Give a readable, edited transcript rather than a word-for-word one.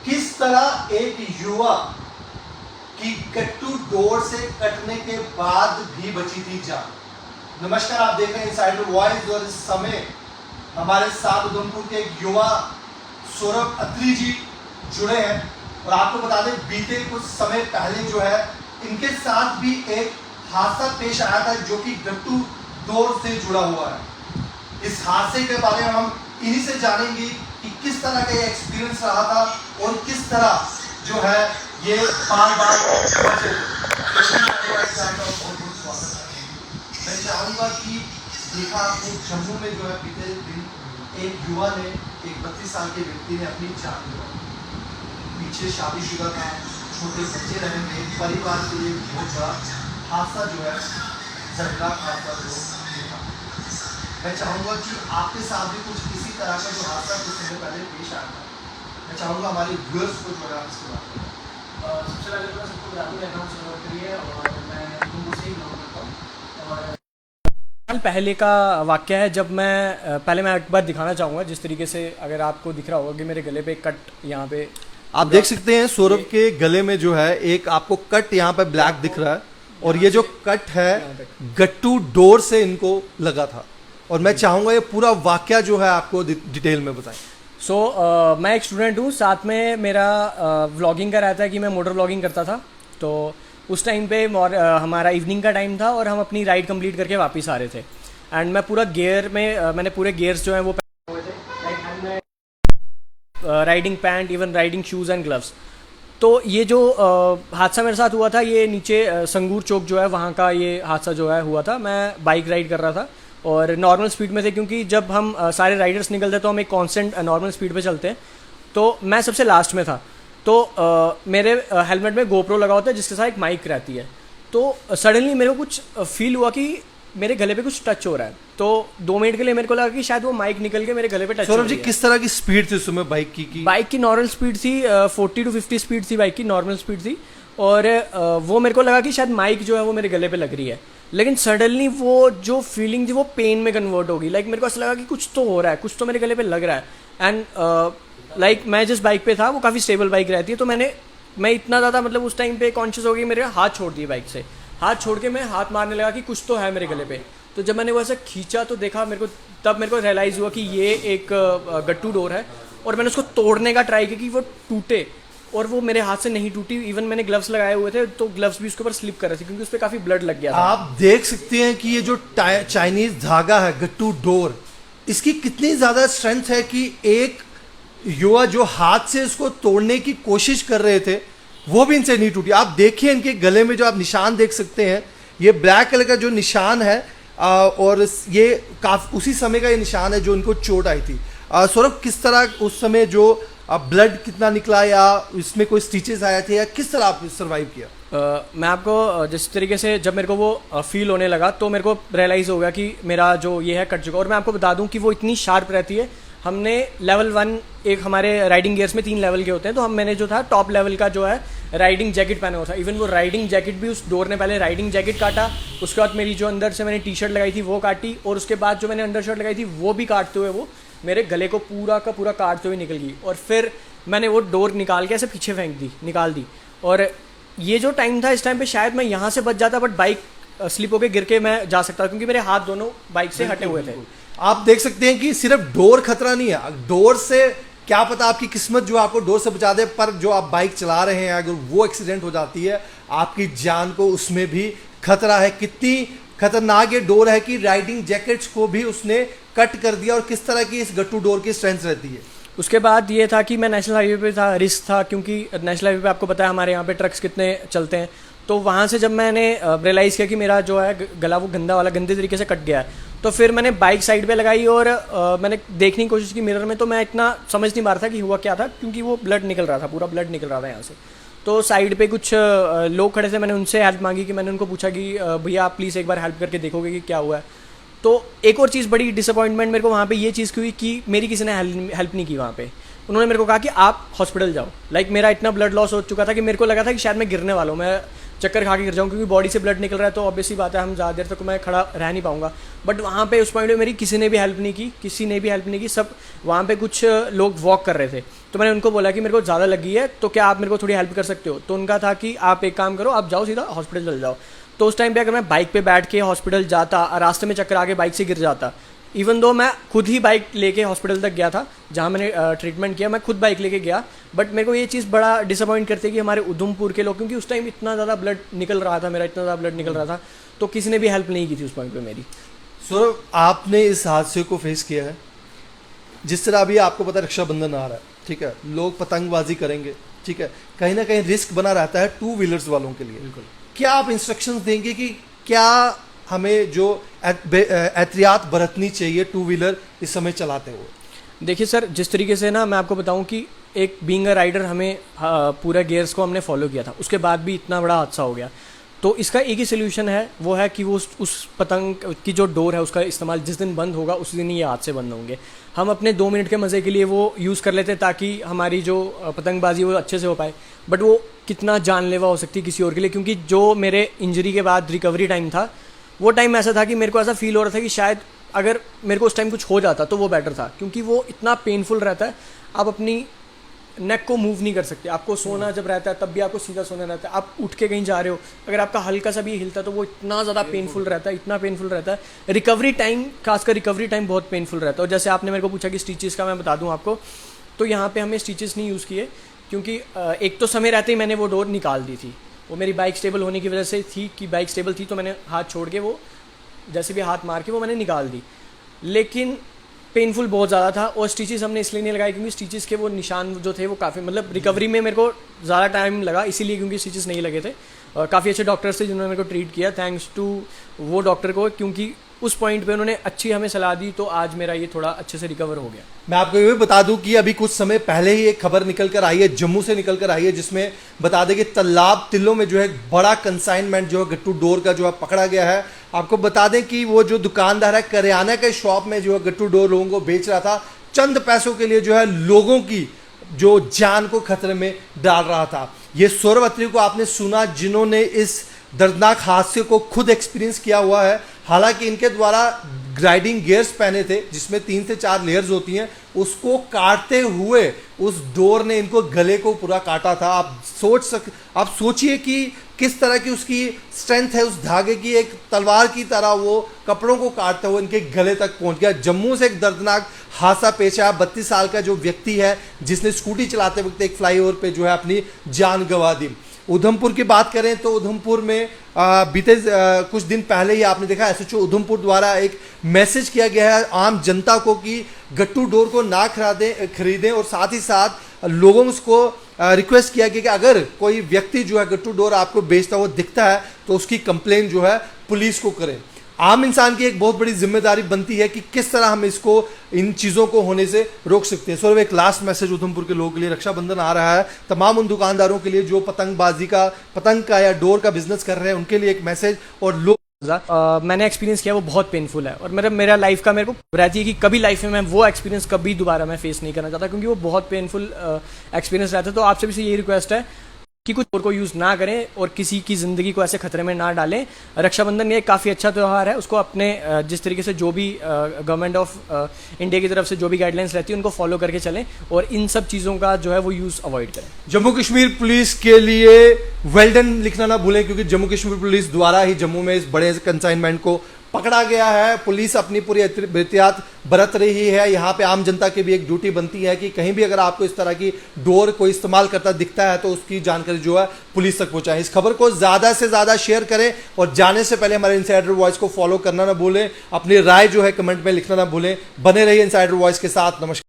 किस तरह एक युवा की गट्टू डोर से कटने के बाद भी बची थी जान। नमस्कार, आप देख रहे हैं इनसाइडर वॉइस और इस समय हमारे साथ उधमपुर के एक युवा सौरभ अत्री जी जुड़े हैं। और आपको बता दें, बीते कुछ समय पहले जो है इनके साथ भी एक हादसा पेश आया था जो कि गट्टू डोर से जुड़ा हुआ है। इस हादसे के बारे में हम इन्हीं से जानेंगे कि किस तरह का ये एक्सपीरियंस रहा था और किस तरह जो है ये बार-बार बचे। मैं चाहूँगा कि देखा आपने जम्मू में जो है बीते दिन एक युवा ने, एक 32 साल के व्यक्ति ने अपनी जान गंवाई। पीछे शादीशुदा था, छोटे बच्चे रहेंगे, परिवार के लिए बहुत बड़ा हादसा जो है, दर्दनाक हादसा जो देखा। मैं चाहूँगा कि आपके साथ भी कुछ इसी तरह का जो हादसा कुछ समय पहले पेश आया था, मैं चाहूँगा हमारे व्यूअर्स को जो है इसके बारे में सबसे पहले तो मैं सबको बता दूँ, मेरा नाम सौरभ अत्री है और मैं जम्मू से ही बिलोंग करता हूँ। और साल पहले का वाक़या है जब पहले मैं एक बार दिखाना चाहूँगा जिस तरीके से, अगर आपको दिख रहा होगा कि मेरे गले पे कट यहाँ पे आप देख सकते हैं। सौरभ के गले में जो है एक आपको कट यहाँ पे ब्लैक दिख रहा है और ये जो कट है गट्टू डोर से इनको लगा था। और मैं चाहूँगा ये पूरा वाक़या जो है आपको डिटेल में बताएं। मैं एक स्टूडेंट हूँ, साथ में मेरा व्लॉगिंग का रहता है कि मैं मोटर व्लॉगिंग करता था। तो उस टाइम पे हमारा इवनिंग का टाइम था और हम अपनी राइड कंप्लीट करके वापस आ रहे थे। एंड मैं पूरा गियर में मैंने पूरे गियर्स जो हैं वो पहने हुए थे, like riding pant, even riding shoes and gloves. तो ये जो हादसा मेरे साथ हुआ था, ये नीचे संगूर चौक जो है वहाँ का ये हादसा जो है हुआ था। मैं बाइक राइड कर रहा था और नॉर्मल स्पीड में थे, क्योंकि जब हम सारे राइडर्स निकलते हैं तो हम एक कांस्टेंट नॉर्मल स्पीड पे चलते हैं। तो मैं सबसे लास्ट में था। तो मेरे हेलमेट में गोप्रो लगा होता है जिसके साथ एक माइक रहती है। तो सडनली मेरे को कुछ फील हुआ कि मेरे गले पे कुछ टच हो रहा है। तो 2 मिनट के लिए मेरे को लगा कि शायद वो माइक निकल के मेरे गले पे टच हो रही है। सौरभ जी, किस तरह की स्पीड थी उस समय बाइक की? बाइक की नॉर्मल स्पीड थी 40 to 50 स्पीड थी, बाइक की नॉर्मल स्पीड थी। और वो मेरे को लगा कि शायद माइक जो है वो मेरे गले पे लग रही है। लेकिन सडनली वो जो फीलिंग थी वो पेन में कन्वर्ट होगी। लाइक मेरे को ऐसा लगा कि कुछ तो हो रहा है, कुछ तो मेरे गले पे लग रहा है। एंड लाइक मैं जिस बाइक पे था वो काफ़ी स्टेबल बाइक रहती है, तो मैं इतना ज़्यादा मतलब उस टाइम पे कॉन्शियस हो गई, मेरे हाथ छोड़ दिए बाइक से। हाथ छोड़ के मैं हाथ मारने लगा कि कुछ तो है मेरे गले पे। तो जब मैंने वो ऐसा खींचा तो देखा तब मेरे को रियलाइज़ हुआ कि ये एक गट्टू डोर है। और मैंने उसको तोड़ने का ट्राई किया कि वो टूटे, और वो मेरे हाथ से नहीं टूटी। इवन मैंने ग्लव्स लगाए हुए थे तो ग्लव्स भी उसके ऊपर स्लिप कर रहे थे क्योंकि उस पर काफ़ी ब्लड लग गया था। आप देख सकते हैं कि ये जो चाइनीज धागा है गट्टू डोर, इसकी कितनी ज्यादा स्ट्रेंथ है कि एक युवा जो हाथ से इसको तोड़ने की कोशिश कर रहे थे वो भी इनसे नहीं टूटी। आप देखिए इनके गले में जो आप निशान देख सकते हैं, ये ब्लैक कलर का जो निशान है और ये काफी उसी समय का ये निशान है जो इनको चोट आई थी। सौरभ, किस तरह उस समय जो ब्लड कितना निकला या इसमें कोई स्टिचेस आए थे या किस तरह आपने सर्वाइव किया? मैं आपको जिस तरीके से जब मेरे को वो फील होने लगा तो मेरे को रियलाइज़ हो गया कि मेरा जो ये है कट चुका। और मैं आपको बता दूं कि वो इतनी शार्प रहती है। हमने लेवल 1, एक हमारे राइडिंग गियर्स में 3 लेवल के होते हैं, तो मैंने जो था टॉप लेवल का जो है राइडिंग जैकेट पहना हुआ था। इवन वो राइडिंग जैकेट भी उस डोर ने पहले राइडिंग जैकेट काटा, उसके बाद मेरी जो अंदर से मैंने टी शर्ट लगाई थी वो काटी, और उसके बाद जो मैंने अंडर शर्ट लगाई थी वो भी काटते हुए वो मेरे गले को पूरा का पूरा काटते हुए निकल गई। और फिर मैंने वो डोर निकाल के ऐसे पीछे निकाल दी। और ये जो टाइम था, इस टाइम पे शायद मैं यहाँ से बच जाता, बट बाइक स्लिप होकर गिर के मैं जा सकता क्योंकि मेरे हाथ दोनों बाइक से हटे हुए थे। आप देख सकते हैं कि सिर्फ डोर खतरा नहीं है, डोर से क्या पता आपकी किस्मत जो आपको डोर से बचा दे, पर जो आप बाइक चला रहे हैं अगर वो एक्सीडेंट हो जाती है आपकी जान को उसमें भी खतरा है। कितनी खतरनाक ये डोर है कि राइडिंग जैकेट्स को भी उसने कट कर दिया। और किस तरह की इस गट्टू डोर की स्ट्रेंथ रहती है। उसके बाद ये था कि मैं नेशनल हाईवे पे था, रिस्क था क्योंकि नेशनल हाईवे पे आपको पता है हमारे यहाँ पे ट्रक्स कितने चलते हैं। तो वहाँ से जब मैंने रियलाइज़ किया कि मेरा जो है गला वो गंदे तरीके से कट गया है, तो फिर मैंने बाइक साइड पे लगाई और मैंने देखने की कोशिश की मिरर में। तो मैं इतना समझ नहीं पा रहा था कि हुआ क्या था, क्योंकि वो ब्लड निकल रहा था, पूरा ब्लड निकल रहा था यहाँ से। तो साइड पे कुछ लोग खड़े थे, मैंने उनसे हेल्प मांगी कि मैंने उनको पूछा कि भैया आप प्लीज़ एक बार हेल्प करके देखोगे कि क्या हुआ है। तो एक और चीज़ बड़ी डिसअपॉइंटमेंट मेरे को वहाँ पे ये चीज़ की हुई कि मेरी किसी ने हेल्प नहीं की वहाँ पे। उन्होंने मेरे को कहा कि आप हॉस्पिटल जाओ। लाइक मेरा इतना ब्लड लॉस हो चुका था कि मेरे को लगा था कि शायद मैं गिरने वाला हूँ। मैं चक्कर खा के गिर जाऊँ, क्योंकि बॉडी से ब्लड निकल रहा है तो ऑब्वियसली बात है हम ज़्यादा देर तक मैं खड़ा रह नहीं पाऊंगा। बट वहाँ पे उस पॉइंट पे मेरी किसी ने भी हेल्प नहीं की। सब वहाँ पे कुछ लोग वॉक कर रहे थे, तो मैंने उनको बोला कि मेरे को ज़्यादा लगी है, तो क्या आप मेरे को थोड़ी हेल्प कर सकते हो। तो उनका था कि आप एक काम करो, आप जाओ सीधा हॉस्पिटल चल जाओ। तो उस टाइम पे अगर मैं बाइक पे बैठ के हॉस्पिटल जाता, रास्ते में चक्कर आके बाइक से गिर जाता, इवन दो मैं खुद ही बाइक लेके हॉस्पिटल तक गया था जहाँ मैंने ट्रीटमेंट किया, मैं खुद बाइक लेके गया, बट मेरे को ये चीज़ बड़ा डिसअपॉइंट करती है कि हमारे उधमपुर के लोग, क्योंकि उस टाइम इतना ज़्यादा ब्लड निकल रहा था, मेरा इतना ज़्यादा ब्लड निकल रहा था, तो किसी ने भी हेल्प नहीं की थी उस पॉइंट पे मेरी। सौरभ, आपने इस हादसे को फेस किया है, जिस तरह अभी आपको पता है रक्षाबंधन आ रहा है, ठीक है, लोग पतंगबाजी करेंगे, ठीक है, कहीं ना कहीं रिस्क बना रहता है टू व्हीलर्स वालों के लिए। बिल्कुल। क्या आप इंस्ट्रक्शंस देंगे कि क्या हमें जो एहतियात बरतनी चाहिए टू व्हीलर इस समय चलाते हुए? देखिए सर, जिस तरीके से ना मैं आपको बताऊं कि एक बीइंग अ राइडर हमें पूरा गियर्स को हमने फॉलो किया था, उसके बाद भी इतना बड़ा हादसा हो गया, तो इसका एक ही सोल्यूशन है, वो है कि वो उस पतंग की जो डोर है उसका इस्तेमाल जिस दिन बंद होगा उस दिन ही ये हादसे बंद होंगे। हम अपने 2 मिनट के मज़े के लिए वो यूज़ कर लेते हैं ताकि हमारी जो पतंगबाजी वो अच्छे से हो पाए, बट वो कितना जानलेवा हो सकती है किसी और के लिए, क्योंकि जो मेरे इंजरी के बाद रिकवरी टाइम था, वो टाइम ऐसा था कि मेरे को ऐसा फील हो रहा था कि शायद अगर मेरे को उस टाइम कुछ हो जाता तो वो बेटर था, क्योंकि वो इतना पेनफुल रहता है, आप अपनी नेक को मूव नहीं कर सकते, आपको सोना जब रहता है तब भी आपको सीधा सोना रहता है, आप उठ के कहीं जा रहे हो, अगर आपका हल्का सा भी हिलता है तो वो इतना ज़्यादा पेनफुल रहता है, इतना पेनफुल रहता है। रिकवरी टाइम, खासकर रिकवरी टाइम बहुत पेनफुल रहता है। और जैसे आपने मेरे को पूछा कि स्टिचेस का मैं बता दूं आपको, तो यहाँ पे हमें स्टिचेस नहीं यूज़ किए, क्योंकि एक तो समय रहते ही मैंने वो डोर निकाल दी थी, वो मेरी बाइक स्टेबल होने की वजह से थी कि बाइक स्टेबल थी, तो मैंने हाथ छोड़ के वो जैसे भी हाथ मार के वो मैंने निकाल दी, लेकिन पेनफुल बहुत ज़्यादा था। और स्टिचेस हमने इसलिए नहीं लगाए क्योंकि स्टिचेस के वो निशान जो थे वो काफ़ी, मतलब रिकवरी में मेरे को ज़्यादा टाइम लगा, इसीलिए क्योंकि स्टिचेस नहीं लगे थे। काफ़ी अच्छे डॉक्टर्स थे जिन्होंने मेरे को ट्रीट किया, थैंक्स टू वो डॉक्टर को, क्योंकि उस पॉइंट पे उन्होंने अच्छी हमें सलाह दी, तो आज मेरा ये थोड़ा अच्छे से रिकवर हो गया। मैं आपको ये भी बता दूं कि अभी कुछ समय पहले ही एक खबर निकल कर आई है, जम्मू से निकल कर आई है, जिसमें बता दें कि तालाब तिल्लों में जो है बड़ा कंसाइनमेंट जो है गट्टू डोर का जो है पकड़ा गया है। आपको बता दें कि वो जो दुकानदार है करियाना के शॉप में जो है गट्टू डोर लोगों को बेच रहा था, चंद पैसों के लिए जो है लोगों की जो जान को खतरे में डाल रहा था। ये सौरभ अत्री को आपने सुना, जिन्होंने इस दर्दनाक हादसे को खुद एक्सपीरियंस किया हुआ है। हालांकि इनके द्वारा ग्राइडिंग गियर्स पहने थे जिसमें 3 से 4 लेयर्स होती हैं, उसको काटते हुए उस डोर ने इनको गले को पूरा काटा था। आप सोचिए कि किस तरह की उसकी स्ट्रेंथ है उस धागे की, एक तलवार की तरह वो कपड़ों को काटते हुए इनके गले तक पहुंच गया। जम्मू से एक दर्दनाक हादसा पेश आया। 32 साल का जो व्यक्ति है जिसने स्कूटी चलाते वक्त एक फ्लाईओवर पे जो है अपनी जान गंवा दी। उधमपुर की बात करें तो उधमपुर में बीते कुछ दिन पहले ही आपने देखा एसएचओ उधमपुर द्वारा एक मैसेज किया गया है आम जनता को कि गट्टू डोर को ना खरीदें और साथ ही साथ लोगों को रिक्वेस्ट किया गया कि अगर कोई व्यक्ति जो है गट्टू डोर आपको बेचता हुआ दिखता है तो उसकी कंप्लेन जो है पुलिस को करें। आम इंसान की एक बहुत बड़ी जिम्मेदारी बनती है कि किस तरह हम इसको, इन चीज़ों को होने से रोक सकते हैं। सो एक लास्ट मैसेज उधमपुर के लोगों के लिए, रक्षाबंधन आ रहा है, तमाम उन दुकानदारों के लिए जो पतंग का या डोर का बिजनेस कर रहे हैं उनके लिए एक मैसेज। और लोग मैंने एक्सपीरियंस किया वो बहुत पेनफुल है, और मेरा लाइफ का मेरे को रहती है कि कभी लाइफ में मैं वो एक्सपीरियंस कभी दोबारा मैं फेस नहीं करना चाहता, क्योंकि वो बहुत पेनफुल एक्सपीरियंस रहता है। तो आपसे भी यही रिक्वेस्ट है कि कुछ और को यूज़ ना करें और किसी की ज़िंदगी को ऐसे खतरे में ना डालें। रक्षाबंधन ये काफ़ी अच्छा त्यौहार है, उसको अपने जिस तरीके से जो भी गवर्नमेंट ऑफ इंडिया की तरफ से जो भी गाइडलाइंस रहती है उनको फॉलो करके चलें और इन सब चीज़ों का जो है वो यूज़ अवॉइड करें। जम्मू कश्मीर पुलिस के लिए वेल डन लिखना ना भूलें, क्योंकि जम्मू कश्मीर पुलिस द्वारा ही जम्मू में इस बड़े कंसाइनमेंट को पकड़ा गया है। पुलिस अपनी पूरी एहतियात बरत रही है। यहाँ पे आम जनता की भी एक ड्यूटी बनती है कि कहीं भी अगर आपको इस तरह की डोर कोई इस्तेमाल करता दिखता है तो उसकी जानकारी जो है पुलिस तक पहुंचाएं। इस खबर को ज़्यादा से ज़्यादा शेयर करें और जाने से पहले हमारे इनसाइडर वॉइस को फॉलो करना ना भूलें। अपनी राय जो है कमेंट में लिखना ना भूलें। बने रहिए इनसाइडर वॉइस के साथ। नमस्कार।